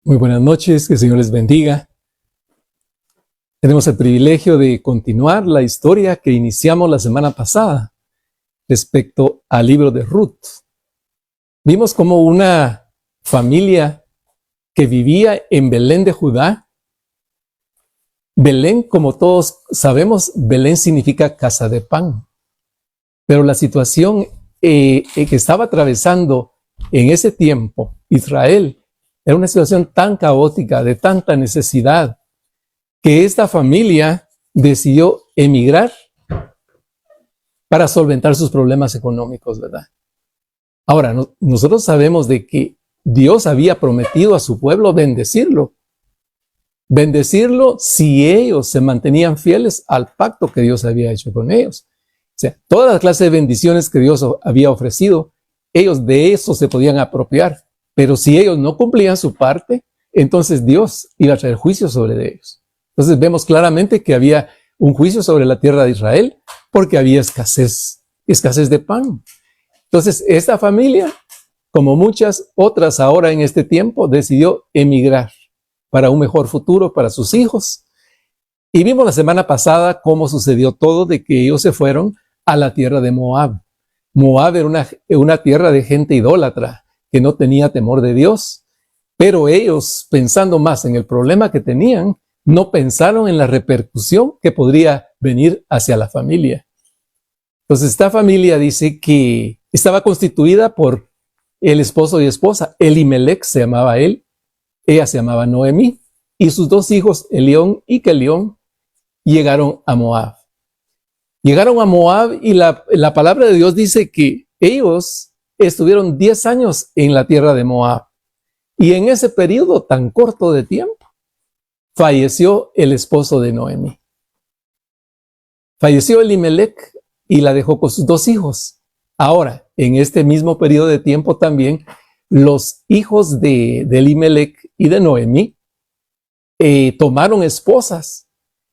Muy buenas noches, que el Señor les bendiga. Tenemos el privilegio de continuar la historia que iniciamos la semana pasada respecto al libro de Ruth. Vimos cómo una familia que vivía en Belén de Judá. Belén, como todos sabemos, Belén significa casa de pan. Pero la situación que estaba atravesando en ese tiempo Israel era una situación tan caótica, de tanta necesidad, que esta familia decidió emigrar para solventar sus problemas económicos, ¿verdad? Ahora, nosotros sabemos de que Dios había prometido a su pueblo bendecirlo si ellos se mantenían fieles al pacto que Dios había hecho con ellos. O sea, todas las clases de bendiciones que Dios había ofrecido, ellos de eso se podían apropiar. Pero si ellos no cumplían su parte, entonces Dios iba a traer juicio sobre ellos. Entonces vemos claramente que había un juicio sobre la tierra de Israel porque había escasez de pan. Entonces esta familia, como muchas otras ahora en este tiempo, decidió emigrar para un mejor futuro para sus hijos. Y vimos la semana pasada cómo sucedió todo, de que ellos se fueron a la tierra de Moab. Moab era una tierra de gente idólatra, que no tenía temor de Dios, pero ellos, pensando más en el problema que tenían, no pensaron en la repercusión que podría venir hacia la familia. Entonces esta familia dice que estaba constituida por el esposo y esposa. Elimelech se llamaba él, ella se llamaba Noemí, y sus dos hijos, Elión y Kelión, llegaron a Moab. Llegaron a Moab y la palabra de Dios dice que ellos estuvieron 10 años en la tierra de Moab. Y en ese periodo tan corto de tiempo, falleció el esposo de Noemí. Falleció Elimelech y la dejó con sus dos hijos. Ahora, en este mismo periodo de tiempo también, los hijos de Elimelech y de Noemí tomaron esposas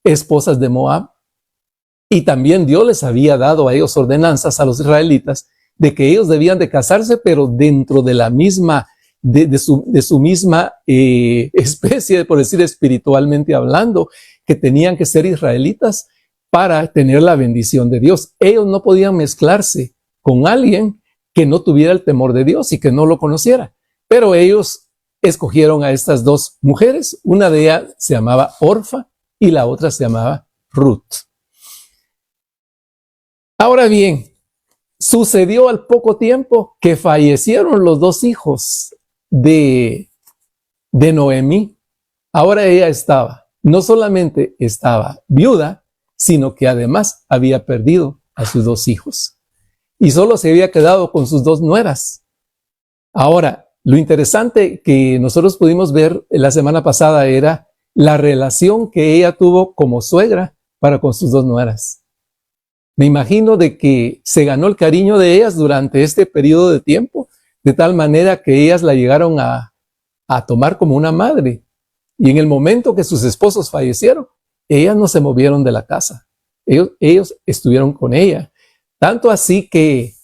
de Moab. Y también Dios les había dado a ellos ordenanzas, a los israelitas, de que ellos debían de casarse, pero dentro de la misma, de su misma especie, por decir espiritualmente hablando, que tenían que ser israelitas para tener la bendición de Dios. Ellos no podían mezclarse con alguien que no tuviera el temor de Dios y que no lo conociera. Pero ellos escogieron a estas dos mujeres. Una de ellas se llamaba Orfa y la otra se llamaba Ruth. Ahora bien, sucedió al poco tiempo que fallecieron los dos hijos de Noemí. Ahora ella no solamente estaba viuda, sino que además había perdido a sus dos hijos. Y solo se había quedado con sus dos nueras. Ahora, lo interesante que nosotros pudimos ver la semana pasada era la relación que ella tuvo como suegra para con sus dos nueras. Me imagino de que se ganó el cariño de ellas durante este periodo de tiempo, de tal manera que ellas la llegaron a tomar como una madre. Y en el momento que sus esposos fallecieron, ellas no se movieron de la casa. Ellos estuvieron con ella. Tanto así que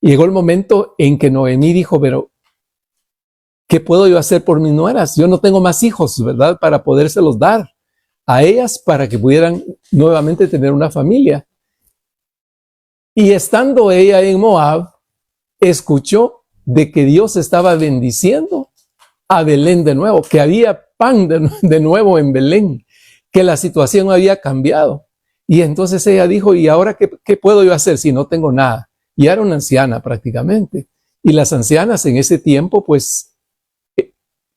llegó el momento en que Noemí dijo, pero ¿qué puedo yo hacer por mis nueras? Yo no tengo más hijos, ¿verdad? Para podérselos dar a ellas para que pudieran nuevamente tener una familia. Y estando ella en Moab, escuchó de que Dios estaba bendiciendo a Belén de nuevo, que había pan de nuevo en Belén, que la situación había cambiado. Y entonces ella dijo, ¿y ahora qué puedo yo hacer si no tengo nada? Y era una anciana prácticamente. Y las ancianas en ese tiempo, pues,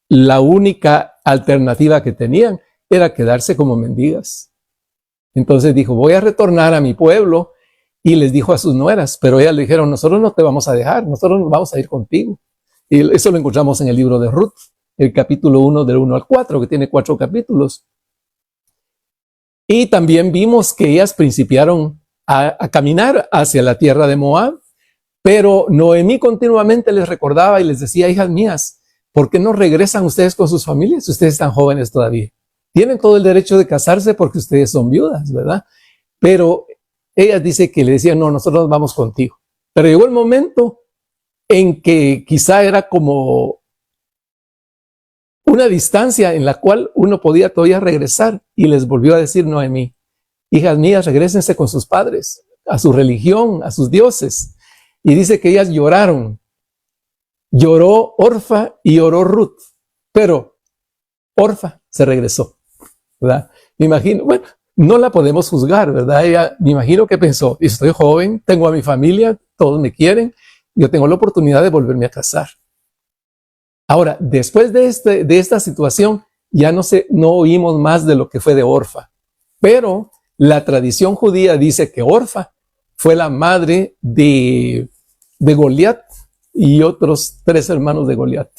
la única alternativa que tenían era quedarse como mendigas. Entonces dijo, voy a retornar a mi pueblo. Y les dijo a sus nueras, pero ellas le dijeron, nosotros no te vamos a dejar, nosotros nos vamos a ir contigo. Y eso lo encontramos en el libro de Ruth, el capítulo 1 del 1 al 4, que tiene 4 capítulos. Y también vimos que ellas principiaron a caminar hacia la tierra de Moab, pero Noemí continuamente les recordaba y les decía, hijas mías, ¿por qué no regresan ustedes con sus familias? Ustedes están jóvenes todavía. Tienen todo el derecho de casarse porque ustedes son viudas, ¿verdad? Pero ella dice que le decían, no, nosotros vamos contigo. Pero llegó el momento en que quizá era como una distancia en la cual uno podía todavía regresar, y les volvió a decir Noemí: hijas mías, regrésense con sus padres, a su religión, a sus dioses. Y dice que ellas lloraron. Lloró Orfa y lloró Ruth, pero Orfa se regresó, ¿verdad? Me imagino, bueno, no la podemos juzgar, ¿verdad? Ella, me imagino que pensó: estoy joven, tengo a mi familia, todos me quieren, yo tengo la oportunidad de volverme a casar. Ahora, después de esta situación, ya no oímos más de lo que fue de Orfa, pero la tradición judía dice que Orfa fue la madre de Goliat y otros 3 hermanos de Goliat.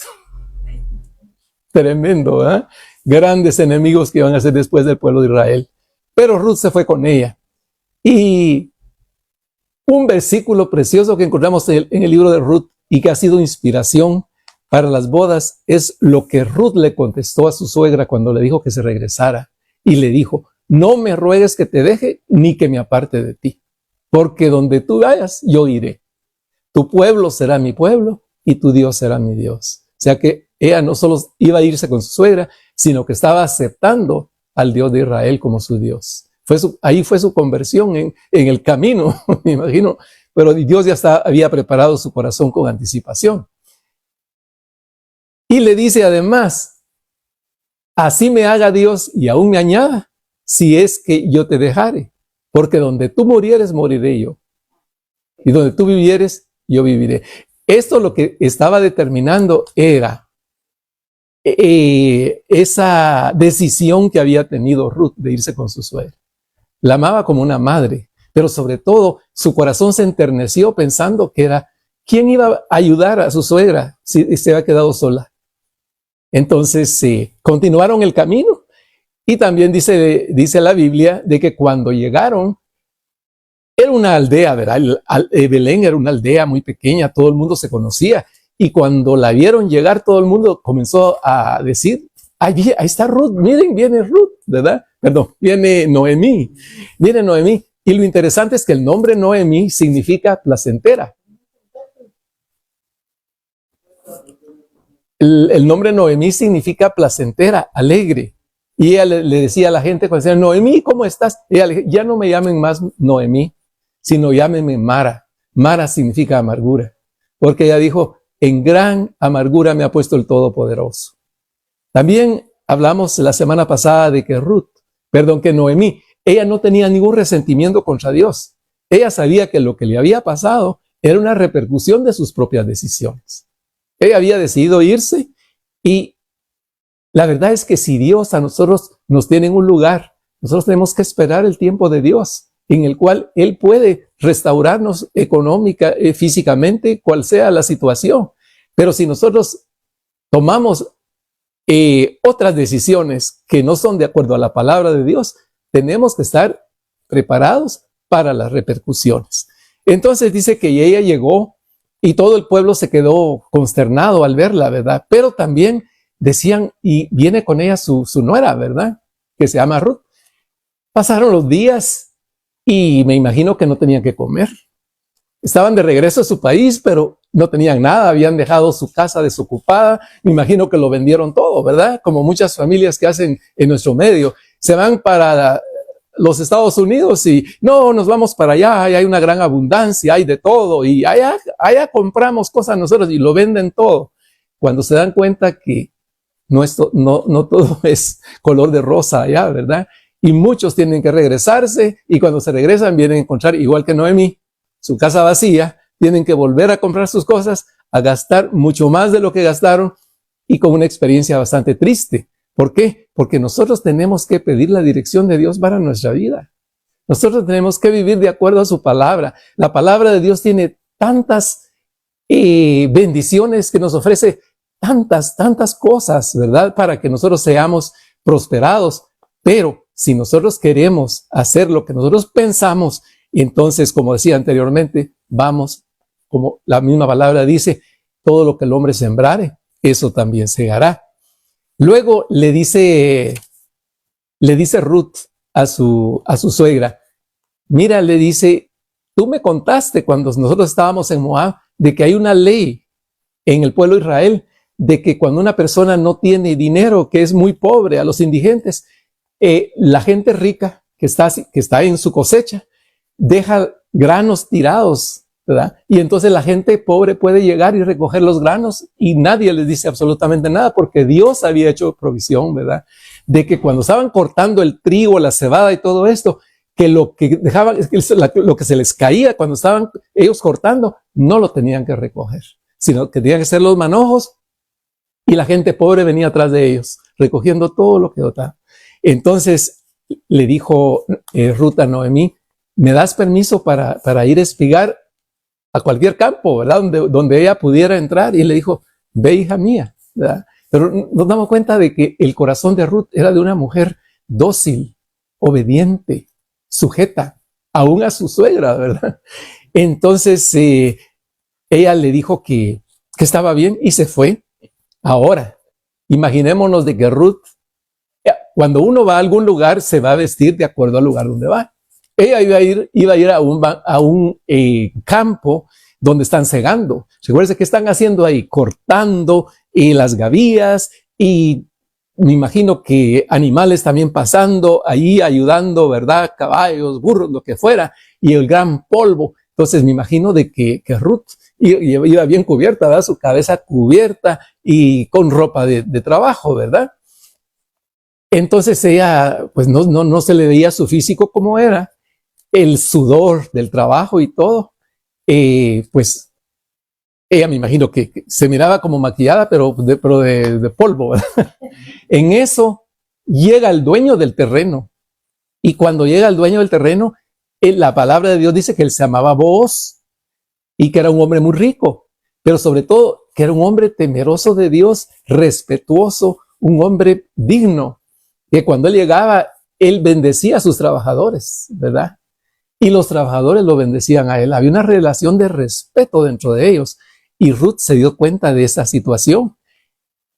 Tremendo, ¿eh? Grandes enemigos que iban a ser después del pueblo de Israel. Pero Ruth se fue con ella. Y un versículo precioso que encontramos en el libro de Ruth y que ha sido inspiración para las bodas es lo que Ruth le contestó a su suegra cuando le dijo que se regresara. Y le dijo: no me ruegues que te deje ni que me aparte de ti, porque donde tú vayas, yo iré. Tu pueblo será mi pueblo y tu Dios será mi Dios. O sea que ella no solo iba a irse con su suegra, sino que estaba aceptando al Dios de Israel como su Dios. Ahí fue su conversión en el camino, me imagino. Pero Dios ya había preparado su corazón con anticipación. Y le dice además: así me haga Dios y aún me añada, si es que yo te dejare, porque donde tú murieres, moriré yo, y donde tú vivieres, yo viviré. Esto lo que estaba determinando era esa decisión que había tenido Ruth de irse con su suegra. La amaba como una madre, pero sobre todo su corazón se enterneció pensando que era ¿quién iba a ayudar a su suegra si se había quedado sola? Entonces continuaron el camino, y también dice la Biblia de que cuando llegaron, era una aldea, ¿verdad? Belén era una aldea muy pequeña, todo el mundo se conocía, y cuando la vieron llegar, todo el mundo comenzó a decir: ahí está Ruth, miren, viene Ruth, ¿verdad? Perdón, viene Noemí, viene Noemí. Y lo interesante es que el nombre Noemí significa placentera. El nombre Noemí significa placentera, alegre. Y ella le decía a la gente cuando decía: Noemí, ¿cómo estás? Ella le decía: ya no me llamen más Noemí, sino llámenme Mara. Mara significa amargura, porque ella dijo: en gran amargura me ha puesto el Todopoderoso. También hablamos la semana pasada de que Noemí, ella no tenía ningún resentimiento contra Dios. Ella sabía que lo que le había pasado era una repercusión de sus propias decisiones. Ella había decidido irse, y la verdad es que si Dios a nosotros nos tiene en un lugar, nosotros tenemos que esperar el tiempo de Dios, en el cual Él puede restaurarnos económica, físicamente, cual sea la situación. Pero si nosotros tomamos otras decisiones que no son de acuerdo a la palabra de Dios, tenemos que estar preparados para las repercusiones. Entonces dice que ella llegó y todo el pueblo se quedó consternado al verla, ¿verdad? Pero también decían, y viene con ella su nuera, ¿verdad? Que se llama Ruth. Pasaron los días y me imagino que no tenían que comer. Estaban de regreso a su país, pero no tenían nada, habían dejado su casa desocupada. Me imagino que lo vendieron todo, ¿verdad? Como muchas familias que hacen en nuestro medio. Se van para los Estados Unidos y no, nos vamos para allá, hay una gran abundancia, hay de todo, y allá compramos cosas nosotros y lo venden todo. Cuando se dan cuenta que no todo es color de rosa allá, ¿verdad? Y muchos tienen que regresarse, y cuando se regresan vienen a encontrar, igual que Noemí, su casa vacía, tienen que volver a comprar sus cosas, a gastar mucho más de lo que gastaron, y con una experiencia bastante triste. ¿Por qué? Porque nosotros tenemos que pedir la dirección de Dios para nuestra vida. Nosotros tenemos que vivir de acuerdo a su palabra. La palabra de Dios tiene tantas bendiciones, que nos ofrece tantas cosas, ¿verdad? Para que nosotros seamos prosperados. Pero si nosotros queremos hacer lo que nosotros pensamos, entonces, como decía anteriormente, vamos, como la misma palabra dice, todo lo que el hombre sembrare, eso también segará. Luego le dice Ruth a su suegra: mira, le dice, tú me contaste cuando nosotros estábamos en Moab de que hay una ley en el pueblo de Israel de que cuando una persona no tiene dinero, que es muy pobre, a los indigentes, la gente rica que está en su cosecha, deja granos tirados, ¿verdad? Y entonces la gente pobre puede llegar y recoger los granos y nadie les dice absolutamente nada porque Dios había hecho provisión, ¿verdad? De que cuando estaban cortando el trigo, la cebada y todo esto, que lo que dejaban, lo que se les caía cuando estaban ellos cortando, no lo tenían que recoger, sino que tenían que ser los manojos y la gente pobre venía atrás de ellos, recogiendo todo lo que dotaba. Entonces le dijo Ruth a Noemí, ¿me das permiso para ir a espigar a cualquier campo, ¿verdad? Donde ella pudiera entrar? Y él le dijo, ve, hija mía, ¿verdad? Pero nos damos cuenta de que el corazón de Ruth era de una mujer dócil, obediente, sujeta, aún a su suegra, ¿verdad? Entonces ella le dijo que estaba bien y se fue. Ahora, imaginémonos de que Ruth, cuando uno va a algún lugar, se va a vestir de acuerdo al lugar donde va. Ella iba a ir a un campo donde están segando. Recuerden que están haciendo ahí, cortando las gavillas y me imagino que animales también pasando ahí, ayudando, ¿verdad? Caballos, burros, lo que fuera, y el gran polvo. Entonces me imagino de que Ruth iba bien cubierta, ¿verdad? Su cabeza cubierta y con ropa de trabajo, ¿verdad? Entonces ella, pues no se le veía su físico como era, el sudor del trabajo y todo, pues ella me imagino que se miraba como maquillada, pero de polvo, ¿verdad? En eso llega el dueño del terreno, y cuando llega el dueño del terreno, la palabra de Dios dice que él se llamaba Booz, y que era un hombre muy rico, pero sobre todo que era un hombre temeroso de Dios, respetuoso, un hombre digno, que cuando él llegaba, él bendecía a sus trabajadores, ¿verdad? Y los trabajadores lo bendecían a él. Había una relación de respeto dentro de ellos. Y Ruth se dio cuenta de esa situación.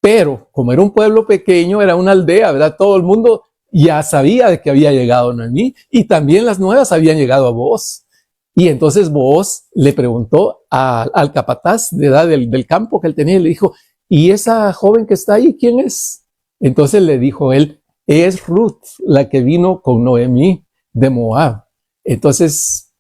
Pero como era un pueblo pequeño, era una aldea, ¿verdad? Todo el mundo ya sabía de que había llegado Noemí. Y también las nuevas habían llegado a Booz. Y entonces Booz le preguntó al capataz de edad del campo que él tenía y le dijo, ¿y esa joven que está ahí, quién es? Entonces le dijo él, es Ruth, la que vino con Noemí de Moab. Entonces,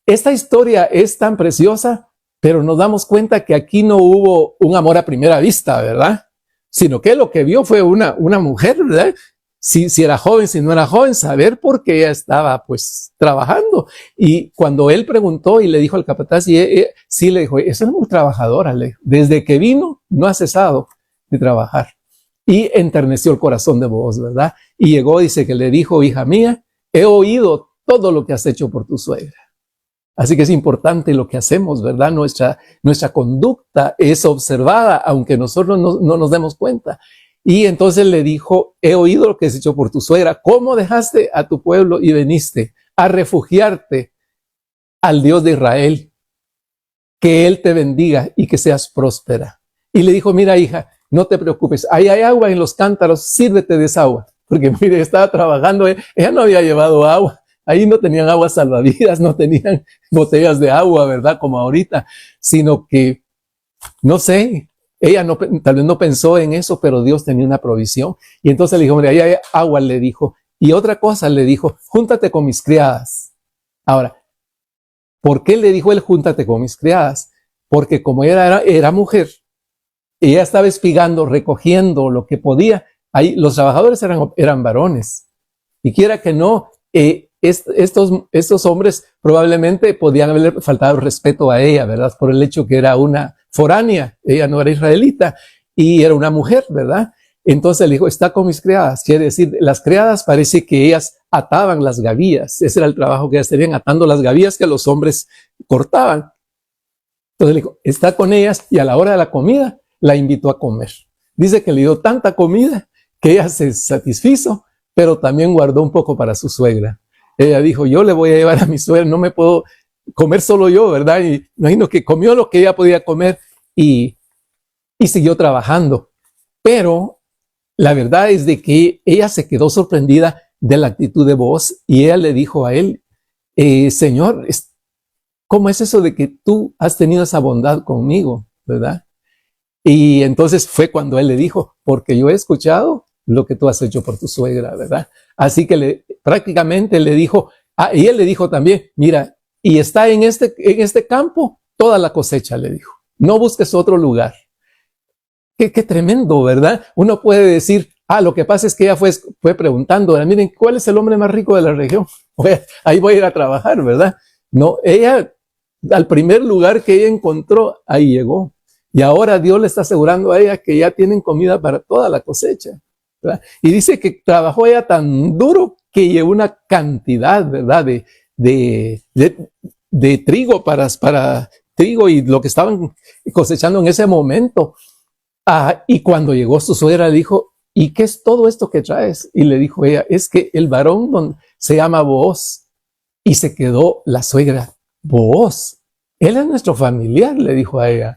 esta historia es tan preciosa, pero nos damos cuenta que aquí no hubo un amor a primera vista, ¿verdad? Sino que lo que vio fue una mujer, ¿verdad? Si era joven, si no era joven, saber por qué ella estaba pues trabajando. Y cuando él preguntó y le dijo al capataz, sí le dijo, es una muy trabajadora, desde que vino no ha cesado de trabajar. Y enterneció el corazón de Booz, ¿verdad? Y llegó, dice que le dijo, hija mía, he oído todo lo que has hecho por tu suegra. Así que es importante lo que hacemos, ¿verdad? Nuestra conducta es observada, aunque nosotros no nos demos cuenta. Y entonces le dijo, he oído lo que has hecho por tu suegra. ¿Cómo dejaste a tu pueblo y viniste a refugiarte al Dios de Israel? Que Él te bendiga y que seas próspera. Y le dijo, mira hija, no te preocupes, ahí hay agua en los cántaros, sírvete de esa agua. Porque mire, estaba trabajando, ella no había llevado agua, ahí no tenían agua salvavidas, no tenían botellas de agua, ¿verdad? Como ahorita, sino que, no sé, ella tal vez no pensó en eso, pero Dios tenía una provisión. Y entonces le dijo, mira, ahí hay agua, le dijo. Y otra cosa le dijo, júntate con mis criadas. Ahora, ¿por qué le dijo él, júntate con mis criadas? Porque como ella era mujer, ella estaba espigando, recogiendo lo que podía. Ahí los trabajadores eran varones. Y quiera que no, estos hombres probablemente podían haberle faltado respeto a ella, ¿verdad? Por el hecho que era una foránea, ella no era israelita y era una mujer, ¿verdad? Entonces le dijo, está con mis criadas. Quiere decir, las criadas parece que ellas ataban las gavillas. Ese era el trabajo que ellas tenían, atando las gavillas que los hombres cortaban. Entonces le dijo, está con ellas y a la hora de la comida la invitó a comer. Dice que le dio tanta comida que ella se satisfizo, pero también guardó un poco para su suegra. Ella dijo, yo le voy a llevar a mi suegra, no me puedo comer solo yo, ¿verdad? Y imagino que comió lo que ella podía comer y siguió trabajando. Pero la verdad es de que ella se quedó sorprendida de la actitud de Booz y ella le dijo a él, Señor, ¿cómo es eso de que tú has tenido esa bondad conmigo, verdad? Y entonces fue cuando él le dijo, porque yo he escuchado lo que tú has hecho por tu suegra, ¿verdad? Así que prácticamente le dijo, y él le dijo también, mira, y está en este campo toda la cosecha, le dijo. No busques otro lugar. Qué tremendo, ¿verdad? Uno puede decir, lo que pasa es que ella fue preguntando, miren, ¿cuál es el hombre más rico de la región? Ahí voy a ir a trabajar, ¿verdad? No, ella, al primer lugar que ella encontró, ahí llegó. Y ahora Dios le está asegurando a ella que ya tienen comida para toda la cosecha, ¿verdad? Y dice que trabajó ella tan duro que llevó una cantidad, ¿verdad? De trigo para trigo y lo que estaban cosechando en ese momento. Y cuando llegó su suegra le dijo, ¿y qué es todo esto que traes? Y le dijo ella, es que el varón se llama Booz. Y se quedó la suegra, Booz, él es nuestro familiar, le dijo a ella.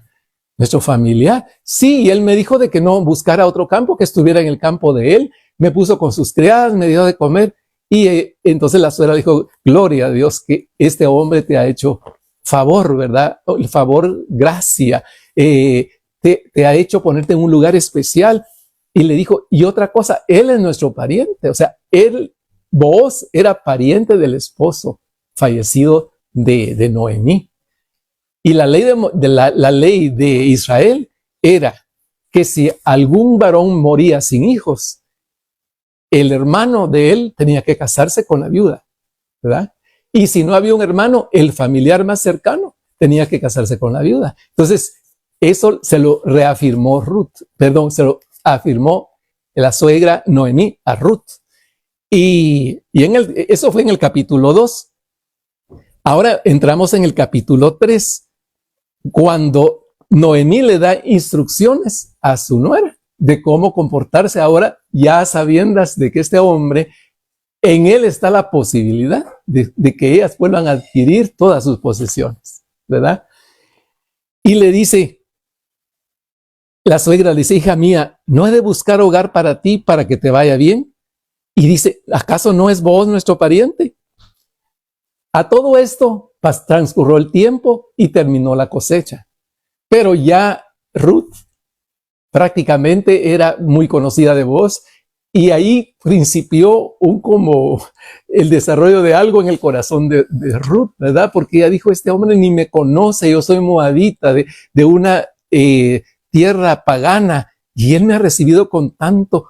Nuestro familiar. Sí, y él me dijo de que no buscara otro campo, que estuviera en el campo de él. Me puso con sus criadas, me dio de comer. Y entonces la suegra dijo, gloria a Dios que este hombre te ha hecho favor, ¿verdad? El favor, gracia. Te ha hecho ponerte en un lugar especial. Y le dijo, y otra cosa, él es nuestro pariente. O sea, Booz era pariente del esposo fallecido de Noemí. Y la ley de Israel era que si algún varón moría sin hijos, el hermano de él tenía que casarse con la viuda, ¿verdad? Y si no había un hermano, el familiar más cercano tenía que casarse con la viuda. Entonces, eso se lo reafirmó se lo afirmó la suegra Noemí a Ruth. Y eso fue en el capítulo 2. Ahora entramos en el capítulo 3. Cuando Noemí le da instrucciones a su nuera de cómo comportarse ahora, ya a sabiendas de que este hombre, en él está la posibilidad de que ellas vuelvan a adquirir todas sus posesiones, ¿verdad? Y le dice, la suegra le dice, hija mía, ¿no he de buscar hogar para ti para que te vaya bien? Y dice, ¿acaso no es Booz nuestro pariente? A todo esto transcurrió el tiempo y terminó la cosecha. Pero ya Ruth prácticamente era muy conocida de Booz y ahí principió como el desarrollo de algo en el corazón de Ruth, ¿verdad? Porque ella dijo, este hombre ni me conoce, yo soy moabita de una tierra pagana y él me ha recibido con tanto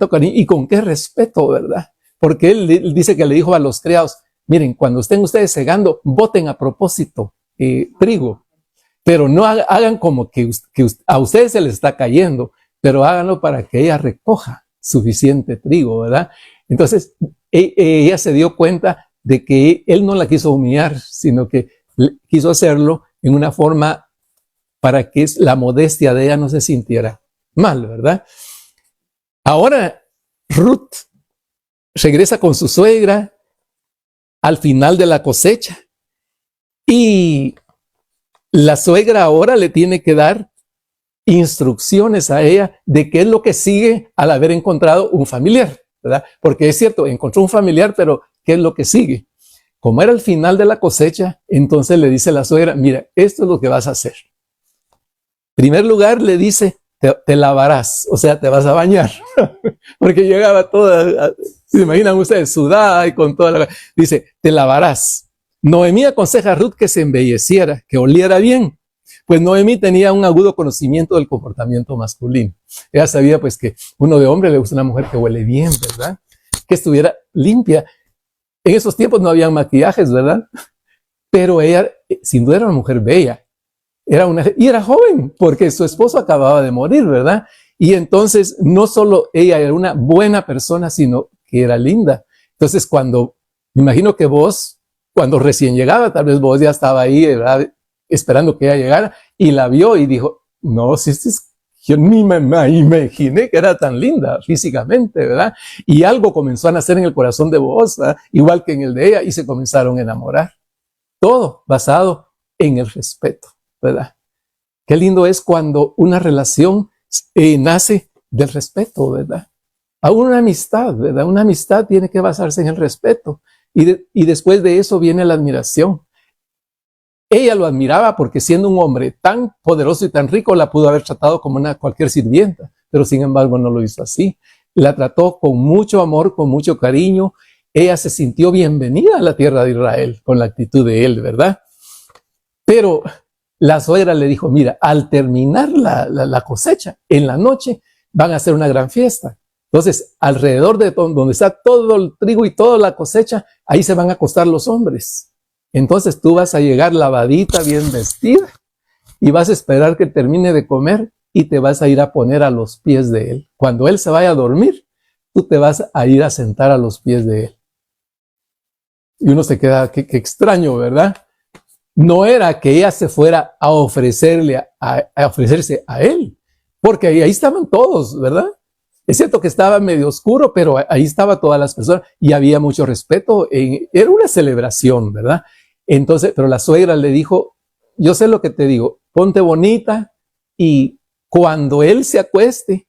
cariño y con qué respeto, ¿verdad? Porque él dice que le dijo a los criados, miren, cuando estén ustedes segando, boten a propósito trigo, pero no hagan como que a ustedes se les está cayendo, pero háganlo para que ella recoja suficiente trigo, ¿verdad? Entonces, ella se dio cuenta de que él no la quiso humillar, sino que quiso hacerlo en una forma para que la modestia de ella no se sintiera mal, ¿verdad? Ahora, Ruth regresa con su suegra al final de la cosecha y la suegra ahora le tiene que dar instrucciones a ella de qué es lo que sigue al haber encontrado un familiar, ¿verdad? Porque es cierto, encontró un familiar, pero ¿qué es lo que sigue? Como era el final de la cosecha, entonces le dice la suegra, mira, esto es lo que vas a hacer. En primer lugar le dice, te lavarás, o sea, te vas a bañar, porque llegaba toda, se imaginan ustedes, sudada y con toda la... Dice, te lavarás. Noemí aconseja a Ruth que se embelleciera, que oliera bien, pues Noemí tenía un agudo conocimiento del comportamiento masculino. Ella sabía pues que uno de hombre le gusta una mujer que huele bien, ¿verdad? Que estuviera limpia. En esos tiempos no había maquillajes, ¿verdad? Pero ella, sin duda, era una mujer bella. Y era joven, porque su esposo acababa de morir, ¿verdad? Y entonces, no solo ella era una buena persona, sino que era linda. Entonces, me imagino que Booz, cuando recién llegaba, tal vez Booz ya estaba ahí, ¿verdad? Esperando que ella llegara, y la vio y dijo, no, yo ni me imaginé que era tan linda físicamente, ¿verdad? Y algo comenzó a nacer en el corazón de Booz, ¿verdad? Igual que en el de ella, y se comenzaron a enamorar. Todo basado en el respeto, ¿verdad? Qué lindo es cuando una relación nace del respeto, ¿verdad? Aún una amistad, ¿verdad? Una amistad tiene que basarse en el respeto. Y después de eso viene la admiración. Ella lo admiraba porque siendo un hombre tan poderoso y tan rico, la pudo haber tratado como cualquier sirvienta, pero sin embargo no lo hizo así. La trató con mucho amor, con mucho cariño. Ella se sintió bienvenida a la tierra de Israel con la actitud de él, ¿verdad? Pero la suegra le dijo, mira, al terminar la cosecha, en la noche van a hacer una gran fiesta. Entonces, alrededor de donde está todo el trigo y toda la cosecha, ahí se van a acostar los hombres. Entonces tú vas a llegar lavadita, bien vestida, y vas a esperar que termine de comer y te vas a ir a poner a los pies de él. Cuando él se vaya a dormir, tú te vas a ir a sentar a los pies de él. Y uno se queda, qué extraño, ¿verdad? No era que ella se fuera a ofrecerse a él, porque ahí estaban todos, ¿verdad? Es cierto que estaba medio oscuro, pero ahí estaban todas las personas y había mucho respeto. Era una celebración, ¿verdad? Entonces, pero la suegra le dijo, yo sé lo que te digo, ponte bonita y cuando él se acueste,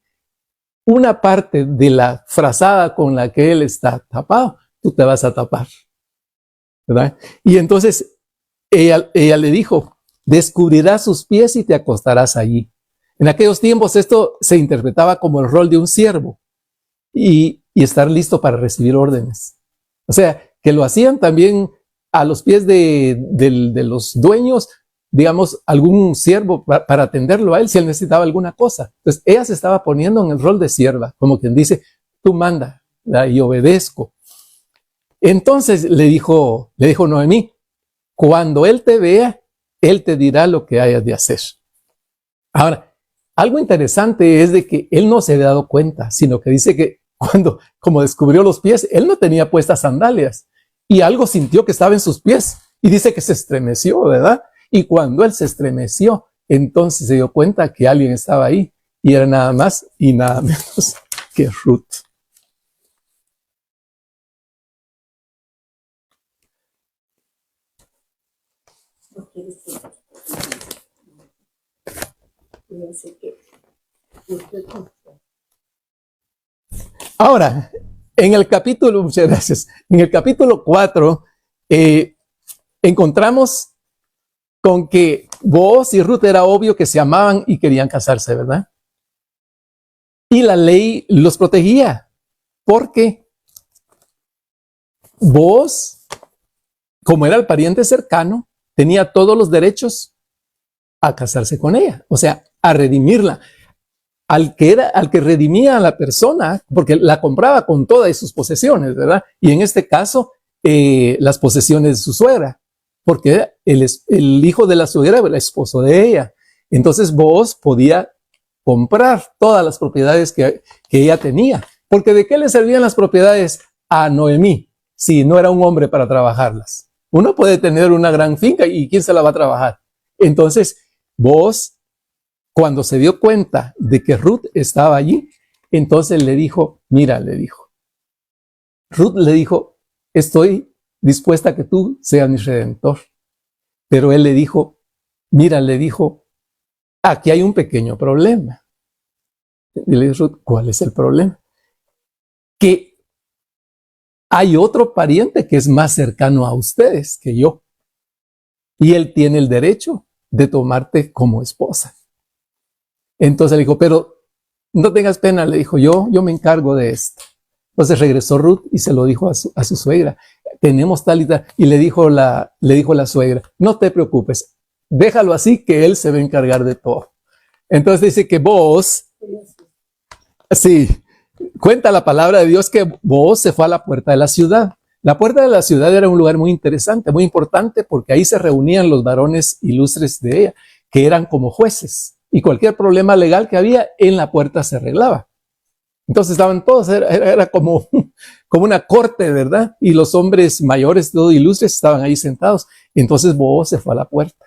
una parte de la frazada con la que él está tapado, tú te vas a tapar, ¿verdad? Y entonces ella le dijo, descubrirás sus pies y te acostarás allí. En aquellos tiempos esto se interpretaba como el rol de un siervo y estar listo para recibir órdenes. O sea, que lo hacían también a los pies de los dueños, digamos, algún siervo para atenderlo a él si él necesitaba alguna cosa. Entonces ella se estaba poniendo en el rol de sierva, como quien dice, tú manda y obedezco. Entonces le dijo Noemí, cuando él te vea, él te dirá lo que hayas de hacer. Ahora, algo interesante es de que él no se había dado cuenta, sino que dice que como descubrió los pies, él no tenía puestas sandalias y algo sintió que estaba en sus pies y dice que se estremeció, ¿verdad? Y cuando él se estremeció, entonces se dio cuenta que alguien estaba ahí y era nada más y nada menos que Ruth. Ahora, muchas gracias, en el capítulo 4 encontramos con que Booz y Ruth era obvio que se amaban y querían casarse, ¿verdad? Y la ley los protegía, porque Booz, como era el pariente cercano, tenía todos los derechos a casarse con ella, o sea, a redimirla. Al que redimía a la persona, porque la compraba con todas sus posesiones, ¿verdad? Y en este caso, las posesiones de su suegra, porque el hijo de la suegra era el esposo de ella. Entonces Booz podía comprar todas las propiedades que ella tenía, porque ¿de qué le servían las propiedades a Noemí si no era un hombre para trabajarlas? Uno puede tener una gran finca y ¿quién se la va a trabajar? Entonces Booz, cuando se dio cuenta de que Ruth estaba allí, entonces le dijo, mira, le dijo. Ruth le dijo, estoy dispuesta a que tú seas mi redentor. Pero él le dijo, mira, le dijo, aquí hay un pequeño problema. Y le dijo, Ruth, ¿cuál es el problema? Que hay otro pariente que es más cercano a ustedes que yo. Y él tiene el derecho de tomarte como esposa. Entonces le dijo, pero no tengas pena, le dijo, yo me encargo de esto. Entonces regresó Ruth y se lo dijo a su suegra. Tenemos tal y tal. Y le dijo la suegra, no te preocupes, déjalo así que él se va a encargar de todo. Entonces dice que Booz, sí, cuenta la palabra de Dios que Booz se fue a la puerta de la ciudad. La puerta de la ciudad era un lugar muy interesante, muy importante, porque ahí se reunían los varones ilustres de ella, que eran como jueces. Y cualquier problema legal que había, en la puerta se arreglaba. Entonces estaban todos, era como una corte, ¿verdad? Y los hombres mayores, todos ilustres, estaban ahí sentados. Entonces Booz se fue a la puerta.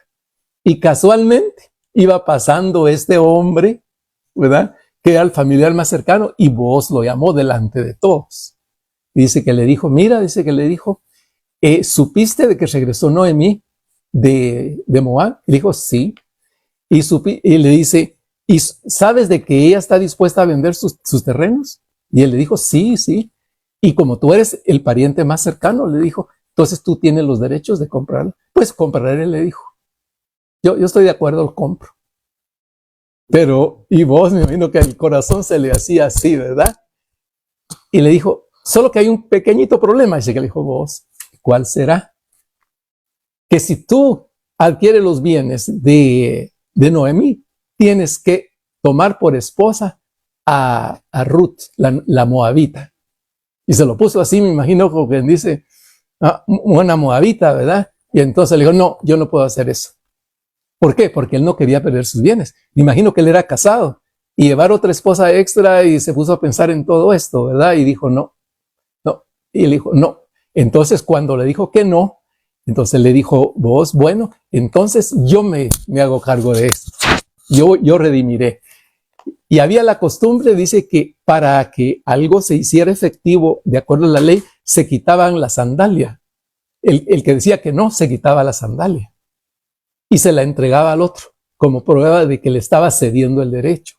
Y casualmente iba pasando este hombre, ¿verdad? Que era el familiar más cercano, y Booz lo llamó delante de todos. Y dice que le dijo, mira, ¿supiste de que regresó Noemí de Moab? Y le dijo, sí. Y le dice, ¿y sabes de que ella está dispuesta a vender sus terrenos? Y él le dijo, sí, sí. Y como tú eres el pariente más cercano, le dijo, entonces tú tienes los derechos de comprarla. Pues compraré, le dijo. yo estoy de acuerdo, lo compro. Pero, y vos, me imagino que el corazón se le hacía así, ¿verdad? Y le dijo, solo que hay un pequeñito problema. Dice que le dijo, vos, ¿cuál será? Que si tú adquieres los bienes de Noemí, tienes que tomar por esposa a Ruth, la moabita. Y se lo puso así, me imagino, como quien dice, una moabita, ¿verdad? Y entonces le dijo, no, yo no puedo hacer eso. ¿Por qué? Porque él no quería perder sus bienes. Me imagino que él era casado y llevar otra esposa extra y se puso a pensar en todo esto, ¿verdad? Y dijo, no. Y le dijo, no. Entonces, cuando le dijo que no, entonces le dijo, vos, bueno, entonces yo me hago cargo de esto. Yo redimiré. Y había la costumbre, dice que para que algo se hiciera efectivo de acuerdo a la ley, se quitaban la sandalia. El que decía que no, se quitaba la sandalia y se la entregaba al otro como prueba de que le estaba cediendo el derecho.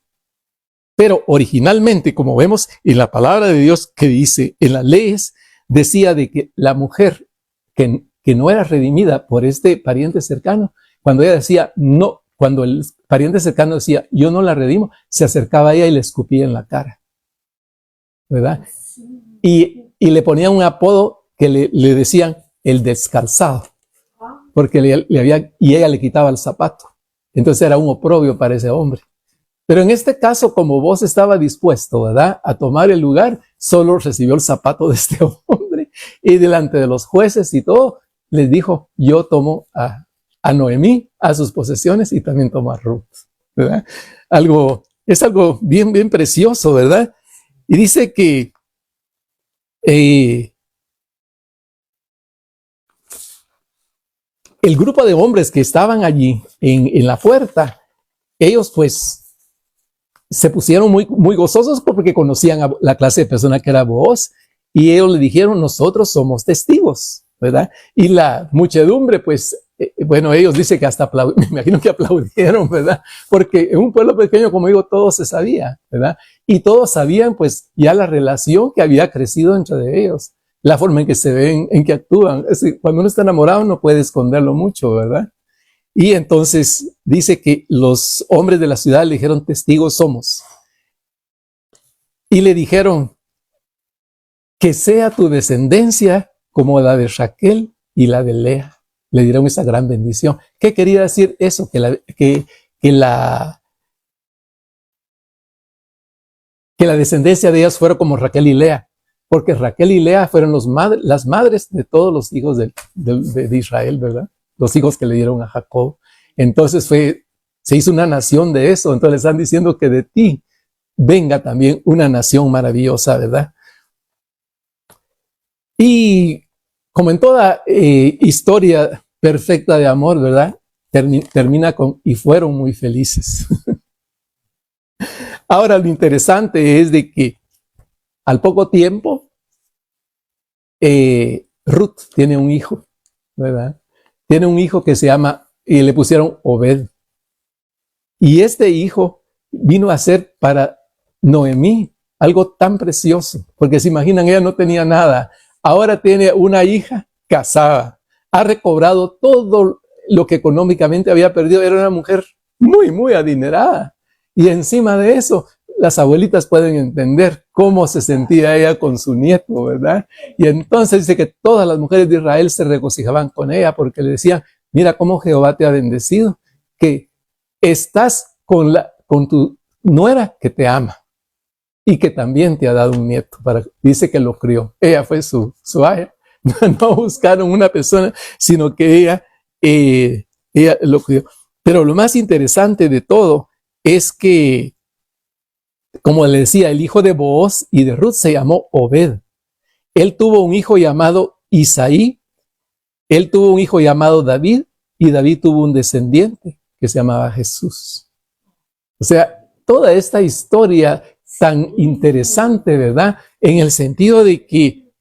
Pero originalmente, como vemos en la palabra de Dios que dice, en las leyes, decía de que la mujer que no era redimida por este pariente cercano, cuando ella decía no, cuando el pariente cercano decía yo no la redimo, se acercaba a ella y le escupía en la cara, ¿verdad? Y le ponía un apodo que le decían el descalzado, porque y ella le quitaba el zapato. Entonces era un oprobio para ese hombre. Pero en este caso, como vos estaba dispuesto, ¿verdad?, a tomar el lugar, solo recibió el zapato de este hombre y delante de los jueces y todo, les dijo, yo tomo a Noemí, a sus posesiones y también tomo a Ruth, ¿verdad? Es algo bien, bien precioso, ¿verdad? Y dice que el grupo de hombres que estaban allí en la puerta, ellos pues se pusieron muy, muy gozosos porque conocían a la clase de persona que era Booz, y ellos le dijeron, nosotros somos testigos, ¿verdad? Y la muchedumbre, pues, bueno, ellos dicen que hasta me imagino que aplaudieron, ¿verdad? Porque en un pueblo pequeño, como digo, todo se sabía, ¿verdad? Y todos sabían, pues, ya la relación que había crecido entre ellos, la forma en que se ven, en que actúan. Es decir, cuando uno está enamorado no puede esconderlo mucho, ¿verdad? Y entonces dice que los hombres de la ciudad le dijeron, testigos somos. Y le dijeron, que sea tu descendencia como la de Raquel y la de Lea. Le dieron esa gran bendición. ¿Qué quería decir eso? Que la descendencia de ellas fuera como Raquel y Lea. Porque Raquel y Lea fueron las madres de todos los hijos de Israel, ¿verdad? Los hijos que le dieron a Jacob. Entonces se hizo una nación de eso. Entonces le están diciendo que de ti venga también una nación maravillosa, ¿verdad? Y como en toda historia perfecta de amor, ¿verdad? Termina con, y fueron muy felices. Ahora lo interesante es de que al poco tiempo, Ruth tiene un hijo, ¿verdad? Tiene un hijo que se llama, y le pusieron Obed. Y este hijo vino a ser para Noemí algo tan precioso, porque se imaginan, ella no tenía nada. Ahora tiene una hija casada, ha recobrado todo lo que económicamente había perdido, era una mujer muy, muy adinerada. Y encima de eso, las abuelitas pueden entender cómo se sentía ella con su nieto, ¿verdad? Y entonces dice que todas las mujeres de Israel se regocijaban con ella porque le decían, mira cómo Jehová te ha bendecido, que estás con tu nuera que te ama y que también te ha dado un nieto. Dice que lo crió. Ella fue su aya. No buscaron una persona, sino que ella lo crió. Pero lo más interesante de todo es que, como le decía, el hijo de Booz y de Ruth se llamó Obed. Él tuvo un hijo llamado Isaí, él tuvo un hijo llamado David, y David tuvo un descendiente que se llamaba Jesús. O sea, toda esta historia tan interesante, ¿verdad? En el sentido de que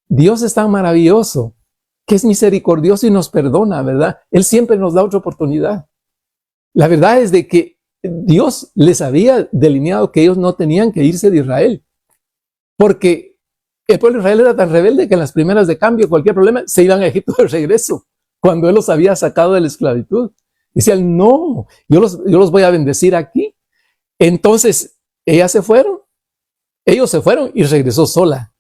Dios es tan maravilloso, que es misericordioso y nos perdona, ¿verdad? Él siempre nos da otra oportunidad. La verdad es de que Dios les había delineado que ellos no tenían que irse de Israel, porque el pueblo de Israel era tan rebelde que en las primeras de cambio, cualquier problema, se iban a Egipto de regreso, cuando Él los había sacado de la esclavitud. Decía él, no, yo los voy a bendecir aquí. Entonces, ellos se fueron y regresó sola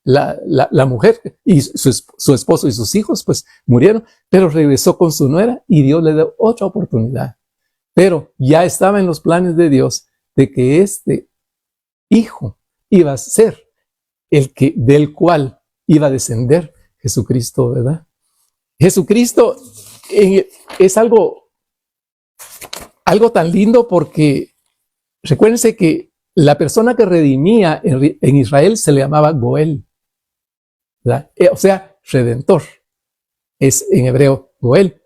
la mujer, y su esposo y sus hijos pues murieron, pero regresó con su nuera y Dios le dio otra oportunidad. Pero ya estaba en los planes de Dios de que este hijo iba a ser del cual iba a descender Jesucristo, ¿verdad? Jesucristo es algo tan lindo, porque recuérdense que la persona que redimía en Israel se le llamaba Goel, ¿verdad? O sea, redentor, es en hebreo Goel.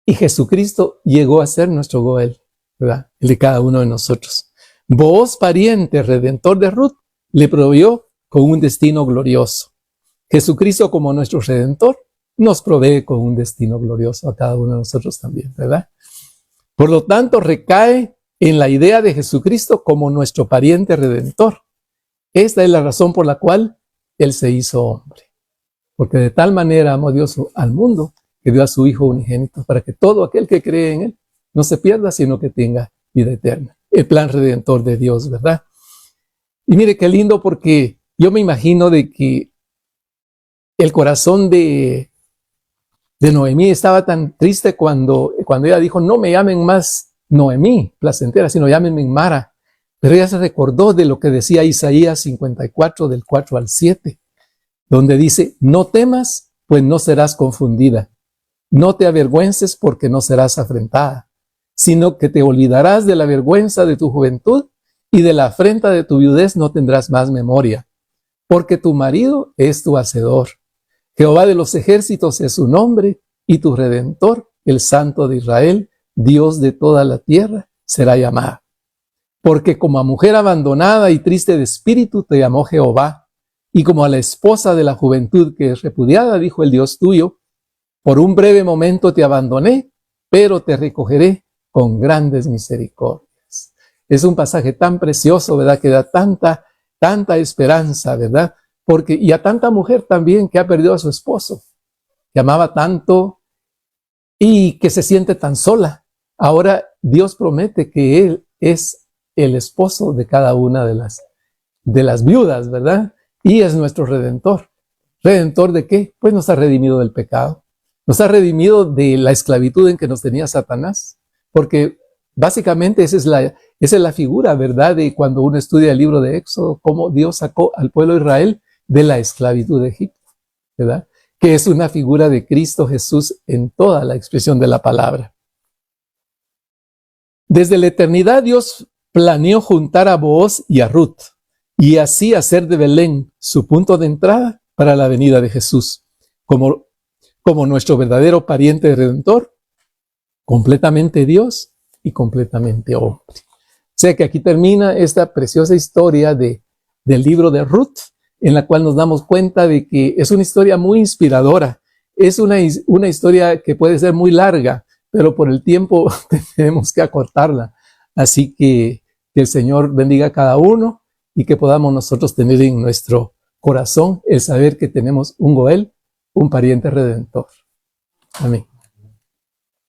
Y Jesucristo llegó a ser nuestro Goel, ¿verdad? El de cada uno de nosotros. Booz, pariente, redentor de Ruth, le proveyó con un destino glorioso. Jesucristo, como nuestro redentor, nos provee con un destino glorioso a cada uno de nosotros también, ¿verdad? Por lo tanto, recae en la idea de Jesucristo como nuestro pariente redentor. Esta es la razón por la cual Él se hizo hombre. Porque de tal manera amó Dios al mundo, que dio a su Hijo unigénito, para que todo aquel que cree en Él no se pierda, sino que tenga vida eterna. El plan redentor de Dios, ¿verdad? Y mire qué lindo, porque yo me imagino de que el corazón de Noemí estaba tan triste cuando ella dijo, no me llamen más Noemí, placentera, sino llámenme Mara. Pero ella se recordó de lo que decía Isaías 54, del 4 al 7, donde dice, no temas, pues no serás confundida. No te avergüences, porque no serás afrentada, sino que te olvidarás de la vergüenza de tu juventud, y de la afrenta de tu viudez no tendrás más memoria, porque tu marido es tu hacedor. Jehová de los ejércitos es su nombre, y tu Redentor, el Santo de Israel, Dios de toda la tierra, será llamado. Porque como a mujer abandonada y triste de espíritu te llamó Jehová, y como a la esposa de la juventud que es repudiada, dijo el Dios tuyo, por un breve momento te abandoné, pero te recogeré con grandes misericordias. Es un pasaje tan precioso, ¿verdad? Que da tanta esperanza, ¿verdad? Y a tanta mujer también que ha perdido a su esposo, que amaba tanto y que se siente tan sola. Ahora Dios promete que Él es el esposo de cada una de las viudas, ¿verdad? Y es nuestro Redentor. ¿Redentor de qué? Pues nos ha redimido del pecado. Nos ha redimido de la esclavitud en que nos tenía Satanás. Porque básicamente esa es la figura, ¿verdad? De cuando uno estudia el libro de Éxodo, cómo Dios sacó al pueblo de Israel de la esclavitud de Egipto, ¿verdad? Que es una figura de Cristo Jesús en toda la expresión de la palabra. Desde la eternidad Dios planeó juntar a Booz y a Ruth, y así hacer de Belén su punto de entrada para la venida de Jesús, como nuestro verdadero pariente redentor, completamente Dios y completamente hombre. O sea que aquí termina esta preciosa historia del libro de Ruth, en la cual nos damos cuenta de que es una historia muy inspiradora. Es una historia que puede ser muy larga, pero por el tiempo tenemos que acortarla. Así que el Señor bendiga a cada uno y que podamos nosotros tener en nuestro corazón el saber que tenemos un Goel, un pariente redentor. Amén.